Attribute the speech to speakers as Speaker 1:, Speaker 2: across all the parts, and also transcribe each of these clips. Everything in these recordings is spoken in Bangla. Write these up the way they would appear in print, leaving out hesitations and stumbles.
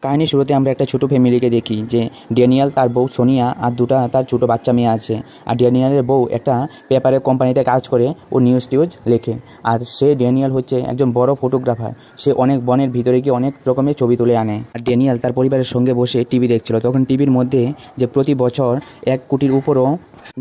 Speaker 1: কাহিনী শুরুতে আমরা একটা ছোট ফ্যামিলিকে দেখি যে ড্যানিয়েল, তার বউ সোনিয়া আর দুটা তার ছোটো বাচ্চা মেয়ে আছে। আর ড্যানিয়েলের বউ একটা পেপারের কোম্পানিতে কাজ করে, ও নিউজ লেখে। আর ড্যানিয়েল হচ্ছে একজন বড় ফটোগ্রাফার। সে অনেক বনের ভিতরে গিয়ে অনেক রকমের ছবি তুলে আনে। আর ড্যানিয়েল তার পরিবারের সঙ্গে বসে টিভি দেখছিল। তখন টিভির মধ্যে যে প্রতি বছর 1 কোটির উপরও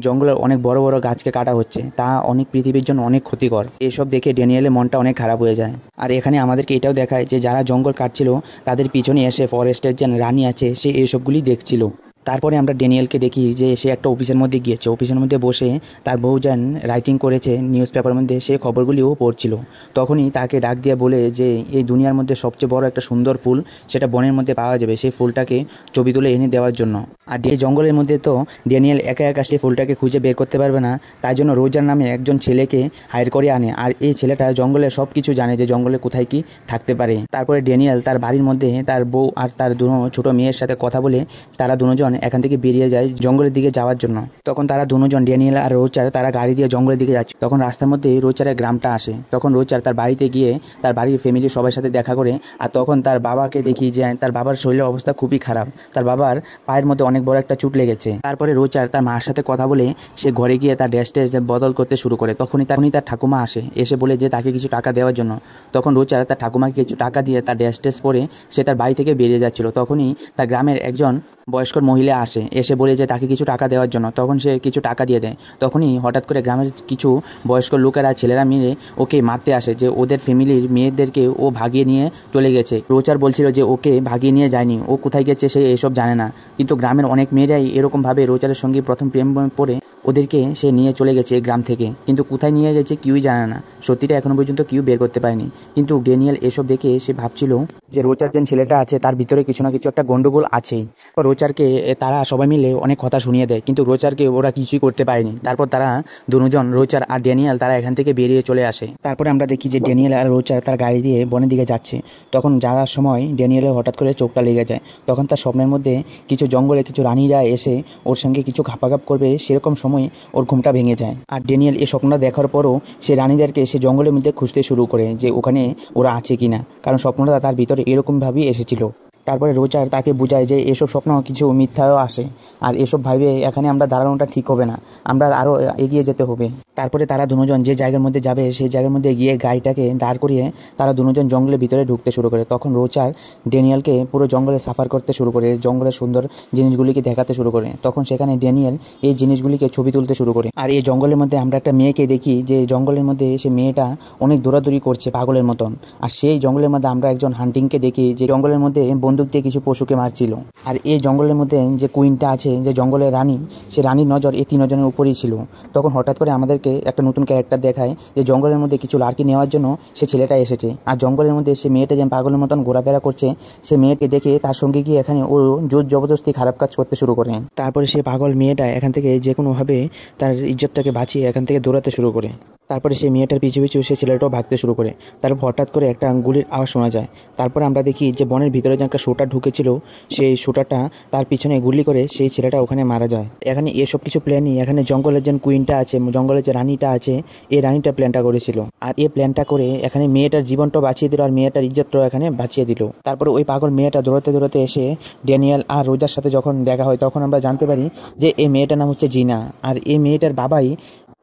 Speaker 1: জঙ্গলের অনেক বড় বড় গাছকে কাটা হচ্ছে, তা অনেক পৃথিবীর জন্য অনেক ক্ষতিকর। এসব দেখে ড্যানিয়েলের মনটা অনেক খারাপ হয়ে যায়। আর এখানে আমাদেরকে এটাও দেখায় যে যারা জঙ্গল কাটছিল তাদের পিছনে এসে ফরেস্টের যে রানী আছে সে এসবগুলি দেখছিল। তারপরে আমরা ড্যানিয়েলকে দেখি যে সে একটা অফিসের মধ্যে গিয়েছে। অফিসের মধ্যে বসে তার বউ যেন রাইটিং করেছে নিউজ পেপারের মধ্যে, সে খবরগুলিও পড়ছিল। তখনই তাকে ডাক দিয়ে বলে যে এই দুনিয়ার মধ্যে সবচেয়ে বড় একটা সুন্দর ফুল সেটা বনের মধ্যে পাওয়া যাবে, সেই ফুলটাকে ছবি তুলে এনে দেওয়ার জন্য। আর এই জঙ্গলের মধ্যে তো ড্যানিয়েল একা একা সেই ফুলটাকে খুঁজে বের করতে পারবে না, তাই জন্য রোজার নামে একজন ছেলেকে হায়ার করে আনে। আর এই ছেলেটা জঙ্গলের সব কিছু জানে যে জঙ্গলে কোথায় কি থাকতে পারে। তারপরে ড্যানিয়েল তার বাড়ির মধ্যে তার বউ আর তার দুটো ছোটো মেয়ের সাথে কথা বলে তারা দুজন এখান থেকে বেরিয়ে যায় জঙ্গলের দিকে যাওয়ার জন্য। তখন তারা দুজন, ড্যানিয়েল আর রোজার, তারা গাড়ি দিয়ে জঙ্গলের দিকে যাচ্ছে। তখন রাস্তার মধ্যে রোজারের গ্রামটা আসে। তখন রোজার তার বাড়িতে গিয়ে তার বাড়ির ফ্যামিলির সবার সাথে দেখা করে। আর তখন তার বাবাকে দেখি যে তার বাবার শরীরের অবস্থা খুবই খারাপ, তার বাবার পায়ের মধ্যে অনেক বড় একটা চোট লেগেছে। তারপরে রোজার তার মার সাথে কথা বলে সে ঘরে গিয়ে তার ড্রেস বদল করতে শুরু করে। তখনই তার ঠাকুমা আসে, এসে বলে যে তাকে কিছু টাকা দেওয়ার জন্য। তখন রোজার তার ঠাকুমাকে কিছু টাকা দিয়ে তার ড্রেস পরে সে তার বাড়ি থেকে বেরিয়ে যাচ্ছিল। তখনই তার গ্রামের একজন বয়স্ক মহিলা আসে, এসে বলে যে তাকে কিছু টাকা দেওয়ার জন্য। তখন সে কিছু টাকা দিয়ে দেয়। তখনই হঠাৎ করে গ্রামের কিছু বয়স্ক লোকেরা, ছেলেরা মিলে ওকে মারতে আসে, যে ওদের ফ্যামিলির মেয়েদেরকে ও ভাগিয়ে নিয়ে চলে গেছে। রোজার বলছিল যে ওকে ভাগিয়ে নিয়ে যায়নি, ও কোথায় গেছে সে এসব জানে না। কিন্তু গ্রামের অনেক মেয়েরাই এরকমভাবে রোজারের সঙ্গে প্রথম প্রেম পড়ে ওদেরকে সে নিয়ে চলে গেছে গ্রাম থেকে। কিন্তু কোথায় নিয়ে গেছে কেউই জানে না, সত্যিটা এখনো পর্যন্ত কেউ বের করতে পারেনি। কিন্তু ড্যানিয়েল এসব দেখে সে ভাবছিল যে রোজার যে ছেলেটা আছে তার ভিতরে কিছু না কিছু একটা গন্ডগোল আছেই। রোজারকে তারা সবাই মিলে অনেক কথা শুনিয়ে দেয়, কিন্তু রোজারকে ওরা কিছুই করতে পারেনি। তারপর তারা দুজন, রোজার আর ড্যানিয়েল, তারা এখান থেকে বেরিয়ে চলে আসে। তারপরে আমরা দেখি যে ড্যানিয়েল আর রোজার তার গাড়ি দিয়ে বনের দিকে যাচ্ছে। তখন যাওয়ার সময় ড্যানিয়েলের হঠাৎ করে চোখটা লেগে যায়। তখন তার স্বপ্নের মধ্যে কিছু জঙ্গলে কিছু রানীরা এসে ওর সঙ্গে কিছু ঘাপাঘাপ করবে, সেরকম সময় ওর ঘুমটা ভেঙে যায়। আর ড্যানিয়েল এই স্বপ্নটা দেখার পরও সে রানীদেরকে সে জঙ্গলের মধ্যে খুঁজতে শুরু করে যে ওখানে ওরা আছে কিনা, কারণ স্বপ্নটা তার ভিতরে এরকমভাবেই এসেছিল। তারপরে রোজার তাকে বোঝায় যে এসব স্বপ্ন কিছু মিথ্যাও আসে, আর এসব ভাবে এখানে আমরা দাঁড়ানোটা ঠিক হবে না, আমরা আরও এগিয়ে যেতে হবে। তারপরে তারা দুজন যে জায়গার মধ্যে যাবে সেই জায়গার মধ্যে গিয়ে গাড়িটাকে দাঁড় করিয়ে তারা দুজন জঙ্গলের ভিতরে ঢুকতে শুরু করে। তখন রোজার ড্যানিয়েলকে পুরো জঙ্গলে সাফার করতে শুরু করে, জঙ্গলের সুন্দর জিনিসগুলিকে দেখাতে শুরু করে। তখন সেখানে ড্যানিয়েল এই জিনিসগুলিকে ছবি তুলতে শুরু করে। আর এই জঙ্গলের মধ্যে আমরা একটা মেয়েকে দেখি, যে জঙ্গলের মধ্যে সে মেয়েটা অনেক দৌড়াদৌড়ি করছে পাগলের মতন। আর সেই জঙ্গলের মধ্যে আমরা একজন হান্টিংকে দেখি, যে জঙ্গলের মধ্যে বন্দুক দিয়ে কিছু পশুকে মারছিল। আর এই জঙ্গলের মধ্যে যে কুইনটা আছে, যে জঙ্গলের রানী, সে রানীর নজর এই 3 জনের উপরেই ছিল। তখন হঠাৎ করে আমাদেরকে একটা নতুন ক্যারেক্টার দেখায়, যে জঙ্গলের মধ্যে কিছু লাড়কি নেওয়ার জন্য সে ছেলেটা এসেছে। আর জঙ্গলের মধ্যে সে মেয়েটা যেন পাগলের মতন ঘোরাফেরা করছে, সে মেয়েকে দেখে তার সঙ্গে গিয়ে এখানে ও জোর জবরদস্তি খারাপ কাজ করতে শুরু করে। তারপরে সে পাগল মেয়েটা এখান থেকে যে কোনোভাবে তার ইজ্জতটাকে বাঁচিয়ে এখান থেকে দৌড়াতে শুরু করে। তারপরে সেই মেয়েটার পিছু পিছু সে ছেলেটাও ভাগতে শুরু করে। তারপর হঠাৎ করে একটা গুলির আওয়াজ শোনা যায়। তারপরে আমরা দেখি যে বনের ভিতরে যে একটা শুটার ঢুকেছিল, সেই শুটারটা তার পিছনে গুলি করে সেই ছেলেটা ওখানে মারা যায়। এখানে এসব কিছু প্ল্যানই এখানে জঙ্গলের যে কুইনটা আছে, জঙ্গলের যে রানীটা আছে, এই রানীটা প্ল্যানটা করেছিল। আর এই প্ল্যানটা করে এখানে মেয়েটার জীবনটাও বাঁচিয়ে দিল, আর মেয়েটার ইজ্জতটাও এখানে বাঁচিয়ে দিল। তারপরে ওই পাগল মেয়েটা দৌড়াতে দৌড়াতে এসে ড্যানিয়েল আর রোজার সাথে যখন দেখা হয়, তখন আমরা জানতে পারি যে এই মেয়েটার নাম হচ্ছে জিনা। আর এই মেয়েটার বাবাই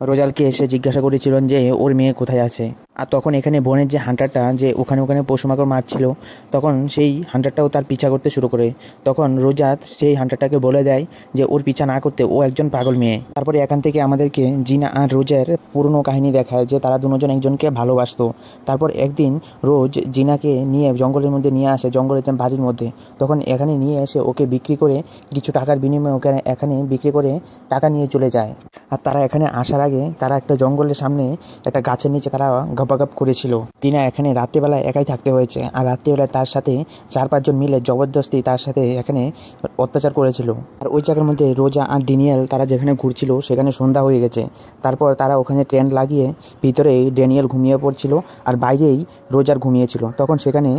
Speaker 1: রোজালকে এসে জিজ্ঞাসা করেছিলেন যে ওর মেয়ে কোথায় আছে। আর তখন এখানে বনের যে হান্টারটা যে ওখানে পশুমাকড় মারছিল, তখন সেই হান্টারটাও তার পিছা করতে শুরু করে। তখন রোজা সেই হান্টারটাকে বলে দেয় যে ওর পিছা না করতে, ও একজন পাগল মেয়ে। তারপরে এখান থেকে আমাদেরকে জিনা আর রোজার পুরনো কাহিনী দেখায়, যে তারা দুজন একজনকে ভালোবাসতো। তারপর একদিন রোজ জিনাকে নিয়ে জঙ্গলের মধ্যে নিয়ে আসে, জঙ্গলের যে বাড়ির মধ্যে। তখন এখানে নিয়ে এসে ওকে বিক্রি করে কিছু টাকার বিনিময়ে এখানে বিক্রি করে টাকা নিয়ে চলে যায়। আর তারা এখানে আসার আগে তারা একটা জঙ্গলের সামনে একটা গাছের নিচে তারা গপাগপ করেছিল। টিনা এখানে রাত্রিবেলায় একাই থাকতে হয়েছে, আর রাত্রিবেলায় তার সাথে 4-5 জন মিলে জবরদস্তি তার সাথে এখানে অত্যাচার করেছিল। আর ওই জায়গার মধ্যে রোজা আর ড্যানিয়েল তারা যেখানে ঘুরছিল সেখানে সন্ধ্যা হয়ে গেছে। তারপর তারা ওখানে টেন্ট লাগিয়ে ভিতরে ড্যানিয়েল ঘুমিয়ে পড়ছিল, আর বাইরেই রোজার ঘুমিয়েছিল। তখন সেখানে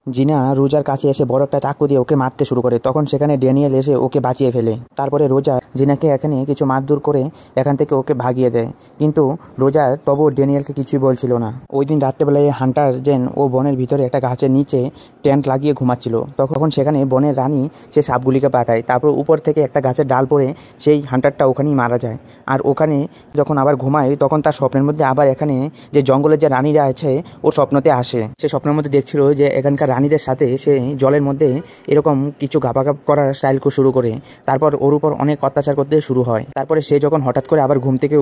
Speaker 1: জিনা রোজার কাছে এসে বড় একটা চাকু দিয়ে ওকে মারতে শুরু করে। তখন সেখানে ড্যানিয়েল এসে ওকে বাঁচিয়ে ফেলে। তারপরে রোজা জিনাকে এখানে কিছু মারধর করে এখান থেকে ওকে ভাগিয়ে দেয়, কিন্তু রোজার তবু ড্যানিয়েলকে কিছুই বলছিল না। ওই দিন রাত্রেবেলায় হান্টার জেন ও বনের ভিতরে একটা গাছের নিচে টেন্ট লাগিয়ে ঘুমাচ্ছিল। তখন সেখানে বনের রানী সে সাপগুলিকে পাঠায়। তারপর উপর থেকে একটা গাছের ডাল পড়ে সেই হান্টারটা ওখানেই মারা যায়। আর ওখানে যখন আবার ঘুমায় তখন তার স্বপ্নের মধ্যে আবার এখানে যে জঙ্গলের যে রানীরা আছে ওর স্বপ্নতে আসে। সে স্বপ্নের মধ্যে দেখছিল যে এখানকার রানীদের সাথে সে জলের মধ্যে এরকম কিছু গাপাগাপ করার স্টাইল শুরু করে। তারপর ওর উপর অনেক অত্যাচার করতে শুরু হয়। তারপরে সে যখন হঠাৎ করে আবার ঘুম থেকে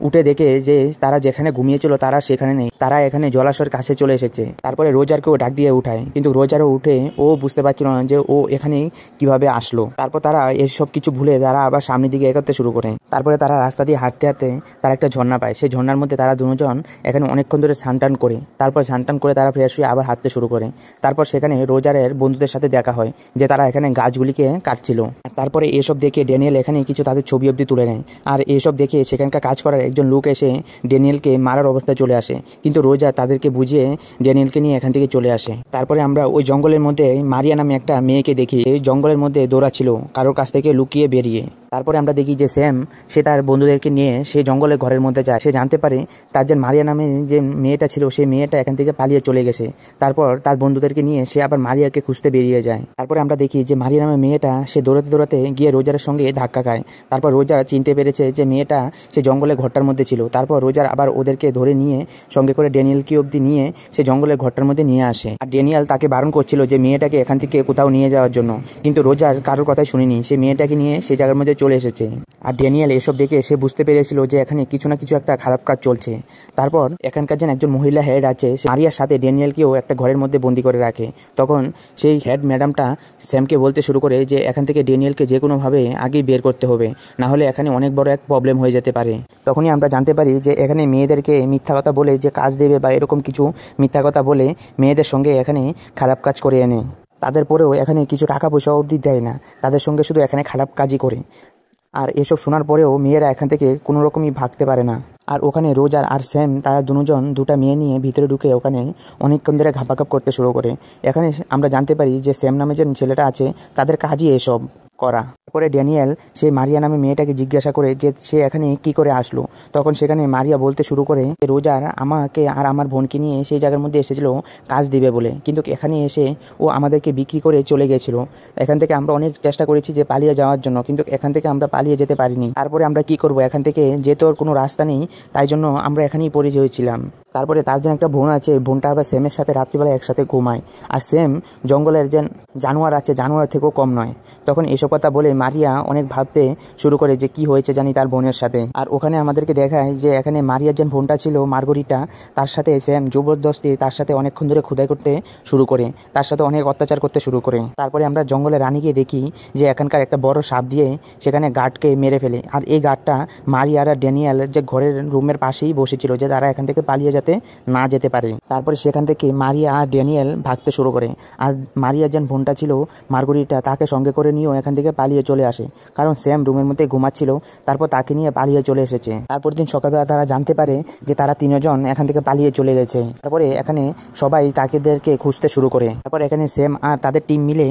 Speaker 1: উঠে দেখে যে তারা যেখানে ঘুমিয়েছিল তারা সেখানে নেই, তারা এখানে জলাশয়ের কাছে চলে এসেছে। তারপরে রোজারকেও ডাক দিয়ে উঠায়, কিন্তু রোজারও উঠে ও বুঝতে পারছিল না যে ও এখানে কিভাবে আসলো। তারপর তারা এসব কিছু ভুলে তারা আবার সামনের দিকে এগোতে শুরু করে। তারপরে তারা রাস্তা দিয়ে হাঁটতে হাঁটতে তারা একটা ঝর্ণা পায়। সেই ঝর্ণার মধ্যে তারা দুজন এখানে অনেকক্ষণ ধরে স্নান করে তারপর স্নান করে তারা ফ্রেশ হয়ে আবার হাঁটতে শুরু করে। তারপর সেখানে রোজারের বন্ধুদের সাথে দেখা হয় যে তারা এখানে গাছগুলিকে কাটছিল। তারপরে এসব দেখে ড্যানিয়েল এখানে কিছু তাদের ছবি অবধি তুলে নেয়। আর এসব দেখে সেখানকার কাজ করার একজন লোক এসে ড্যানিয়েলকে মারার অবস্থায় চলে আসে, কিন্তু রোজা তাদেরকে বুঝিয়ে ড্যানিয়েলকে নিয়ে এখান থেকে চলে আসে। তারপরে আমরা ওই জঙ্গলের মধ্যে মারিয়া নামে একটা মেয়েকে দেখি, এই জঙ্গলের মধ্যে দৌড়াচ্ছিল কারোর কাছ থেকে লুকিয়ে বেরিয়ে। তারপরে আমরা দেখি যে স্যাম সে তার বন্ধুদেরকে নিয়ে সেই জঙ্গলের ঘরের মধ্যে যায়। সে জানতে পারে তার যে মারিয়া নামে যে মেয়েটা ছিল সেই মেয়েটা এখান থেকে পালিয়ে চলে গেছে। তারপর তার বন্ধুদেরকে নিয়ে সে আবার মারিয়াকে খুঁজতে বেরিয়ে যায়। তারপরে আমরা দেখি যে মারিয়া নামে মেয়েটা সে দৌড়াতে গিয়ে রোজারের সঙ্গে ধাক্কা খায়। তারপর রোজার চিনতে পেরেছে যে মেয়েটা সে জঙ্গলের ঘরটার মধ্যে ছিল। তারপর রোজার আবার ওদেরকে ধরে নিয়ে সঙ্গে করে ড্যানিয়েলকে অবধি নিয়ে সে জঙ্গলের ঘরটার মধ্যে নিয়ে আসে। আর ড্যানিয়েল তাকে বারণ করছিল যে মেয়েটাকে এখান থেকে কোথাও নিয়ে যাওয়ার জন্য, কিন্তু রোজার কারোর কথাই শুনিনি। সে মেয়েটাকে নিয়ে সে জায়গার মধ্যে চলে এসেছে। আর ড্যানিয়েল এসব দেখে সে বুঝতে পেরেছিল যে এখানে কিছু না কিছু একটা খারাপ কাজ চলছে। তারপর এখানকার যেন একজন মহিলা হেড আছে, সে মারিয়ার সাথে ড্যানিয়েলকেও একটা ঘরের মধ্যে বন্দি করে রাখে। তখন সেই হেড ম্যাডামটা স্যামকে বলতে শুরু করে যে এখান থেকে ড্যানিয়েলকে যে কোনোভাবে আগেই বের করতে হবে, না হলে এখানে অনেক বড় এক প্রবলেম হয়ে যেতে পারে। তখনই আমরা জানতে পারি যে এখানে মেয়েদেরকে মিথ্যা কথা বলে যে কাজ দেবে বা এরকম কিছু মিথ্যা কথা বলে মেয়েদের সঙ্গে এখানে খারাপ কাজ করে এনে তাদের পরেও এখানে কিছু টাকা পয়সা অবধি দেয় না, তাদের সঙ্গে শুধু এখানে খারাপ কাজই করে। আর এসব শোনার পরেও মেয়েরা এখান থেকে কোনো রকমই ভাগতে পারে না। আর ওখানে রোজার আর স্যাম তারা দুজন দুটা মেয়ে নিয়ে ভিতরে ঢুকে ওখানে অনেকক্ষণ ধরে ঘাপাঘাপ করতে শুরু করে। এখানে আমরা জানতে পারি যে স্যাম নামে যে ছেলেটা আছে তাদের কাজই এসব করা। তারপরে ড্যানিয়েল সে মারিয়া নামে মেয়েটাকে জিজ্ঞাসা করে যে সে এখানে কি করে আসলো। তখন সেখানে মারিয়া বলতে শুরু করে রোজার আমাকে আর আমার বোনকে নিয়ে সেই জায়গার মধ্যে এসেছিল কাজ দিবে বলে, কিন্তু এখানে এসে ও আমাদেরকে বিক্রি করে চলে গেছিল। এখান থেকে আমরা অনেক চেষ্টা করেছি যে পালিয়ে যাওয়ার জন্য, কিন্তু এখান থেকে আমরা পালিয়ে যেতে পারিনি। তারপরে আমরা কি করব, এখান থেকে যেতে ওর কোনো রাস্তা নেই, তাই জন্য আমরা এখানেই পড়ে হয়েছিলাম। তারপরে তার যে একটা বোন আছে, বোনটা আবার স্যামের সাথে রাত্রিবেলা একসাথে ঘুমায়। আর স্যাম জঙ্গলের যে জানোয়ার আছে জানোয়ার থেকেও কম নয়। তখন এসব কথা বলে মারিয়া অনেক ভাবতে শুরু করে যে কি হয়েছে জানি তার বোনের সাথে। আর ওখানে আমাদেরকে দেখায় যে এখানে মারিয়ার যে বোনটা ছিল মার্গরিটা, তার সাথে স্যাম জবরদস্তি তার সাথে অনেকক্ষণ ধরে খোদাই করতে শুরু করে, তার সাথে অনেক অত্যাচার করতে শুরু করে। তারপরে আমরা জঙ্গলে রানীকে দেখি যে এখানকার একটা বড় সাপ দিয়ে সেখানে গার্ডকে মেরে ফেলে। আর এই গার্ডটা মারিয়ার আর ড্যানিয়েল যে ঘরের রুমের পাশেই বসেছিল, যে তারা এখান থেকে পালিয়ে যাতে না যেতে পারে। তারপরে সেখান থেকে মারিয়া আর ড্যানিয়েল ভাগতে শুরু করে। আর মারিয়ার যে বোনটা ছিল মার্গরিটা, তাকে সঙ্গে করে নিয়েও এখান থেকে পালিয়ে চলে আসে, কারণ স্যাম রুমের মধ্যে ঘুমাচ্ছিল। তারপর তাকে নিয়ে পালিয়ে চলে এসেছে। তারপর দিন সকালবেলা তারা জানতে পারে যে তারা তিনজন এখান থেকে পালিয়ে চলে গেছে। তারপরে এখানে সবাই তাদেরকে খুঁজতে শুরু করে। তারপর এখানে স্যাম আর তাদের টিম মিলে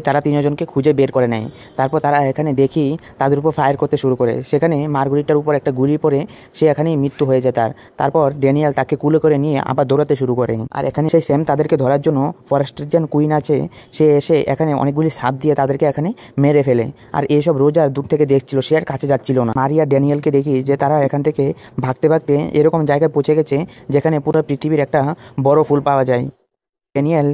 Speaker 1: তারা তিনজনকে খুঁজে বের করে নেয়। তারপর তারা এখানে দেখি তাদের উপর ফায়ার করতে শুরু করে। সেখানে মার্গরিটার উপর একটা গুলি পড়ে সে এখানেই মৃত্যু হয়ে যায় তার। তারপর ড্যানিয়েল তাকে কুলে করে নিয়ে আবার দৌড়াতে শুরু করে। আর এখানে সেই স্যাম তাদেরকে ধরার জন্য ফরেস্টের যে কুইন আছে সে এসে এখানে অনেকগুলি সাপ দিয়ে তাদেরকে এখানে মেরে ফেলে। আর এইসব রোজার দূর থেকে দেখছিল, সে আর কাছে যাচ্ছিল না। মারিয়া ড্যানিয়েলকে দেখি যে তারা এখান থেকে ভাগতে ভাগতে এরকম জায়গায় পৌঁছে গেছে যেখানে পুরো পৃথিবীর একটা বড় ফুল পাওয়া যায়। ড্যানিয়েল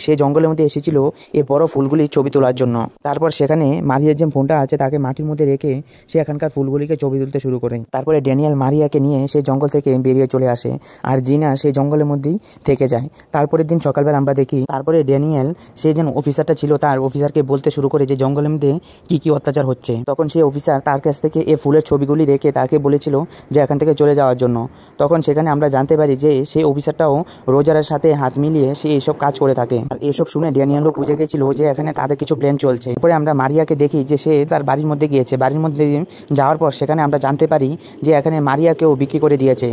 Speaker 1: সে জঙ্গলের মধ্যে এসেছিল এই বড় ফুলগুলি ছবি তোলার জন্য। তারপর সেখানে মারিয়ার যে ফোনটা আছে তাকে মাটির মধ্যে রেখে সে এখানকার ফুলগুলিকে ছবি তুলতে শুরু করে। তারপরে ড্যানিয়েল মারিয়াকে নিয়ে সেই জঙ্গল থেকে বেরিয়ে চলে আসে, আর জিনা সেই জঙ্গলের মধ্যেই থেকে যায়। তারপরের দিন সকালবেলা আমরা দেখি তারপরে ড্যানিয়েল সে যে অফিসারটা ছিল তার অফিসারকে বলতে শুরু করে যে জঙ্গলের মধ্যে কি কি অত্যাচার হচ্ছে। তখন সেই অফিসার তার কাছ থেকে এই ফুলের ছবিগুলি রেখে তাকে বলেছিল যে এখান থেকে চলে যাওয়ার জন্য। তখন সেখানে আমরা জানতে পারি যে সেই অফিসারটাও রোজারের সাথে হাত মিলিয়ে সে এইসব কাজ করে থাকে। আর এসব শুনে ড্যানিয়েলও বুঝে গেছিল যে এখানে তাদের কিছু প্ল্যান চলছে। এরপরে আমরা মারিয়াকে দেখি যে সে তার বাড়ির মধ্যে গিয়েছে। বাড়ির মধ্যে যাওয়ার পর সেখানে আমরা জানতে পারি যে এখানে মারিয়াকেও বিক্রি করে দিয়েছে।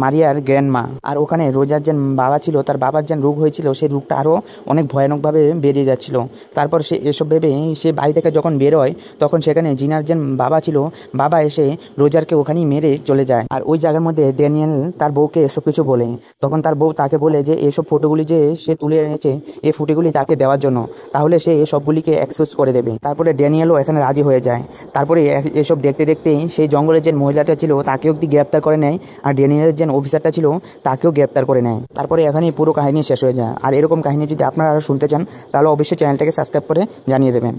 Speaker 1: মারিয়ার গ্র্যান্ডমা। আর ওখানে রোজার যে বাবা ছিল, তার বাবার যে রোগ হয়েছিল, সেই রোগটা আরও অনেক ভয়ানকভাবে বেরিয়ে যাচ্ছিল। তারপর সে এসব ভেবে সে বাড়ি থেকে যখন বের হয়, তখন সেখানে জিনার যে বাবা ছিল, বাবা এসে রোজারকে ওখানেই মেরে চলে যায়। আর ওই জায়গার মধ্যে ড্যানিয়েল তার বউকে এসব কিছু বলে। তখন তার বউ তাকে বলে যে এসব ফটোগুলি যে সে তুলে এনেছে, এই ফটোগুলি তাকে দেওয়ার জন্য, তাহলে সে সবগুলিকে এক্সপোজ করে দেবে। তারপরে ড্যানিয়েলও এখানে রাজি হয়ে যায়। তারপরে এসব দেখতে দেখতেই সেই জঙ্গলের যে মহিলাটা ছিল তাকেও গ্রেপ্তার করে নেয়, আর ড্যানিয়েলের যে অফিসারটা ছিল তাকেও গ্রেপ্তার করে নেয়। তারপরে এখানেই পুরো কাহিনী শেষ হয়ে যায়। আর এরকম কাহিনী যদি আপনারা আরও শুনতে চান, তাহলে অবশ্যই চ্যানেলটাকে সাবস্ক্রাইব করে জানিয়ে দেবেন।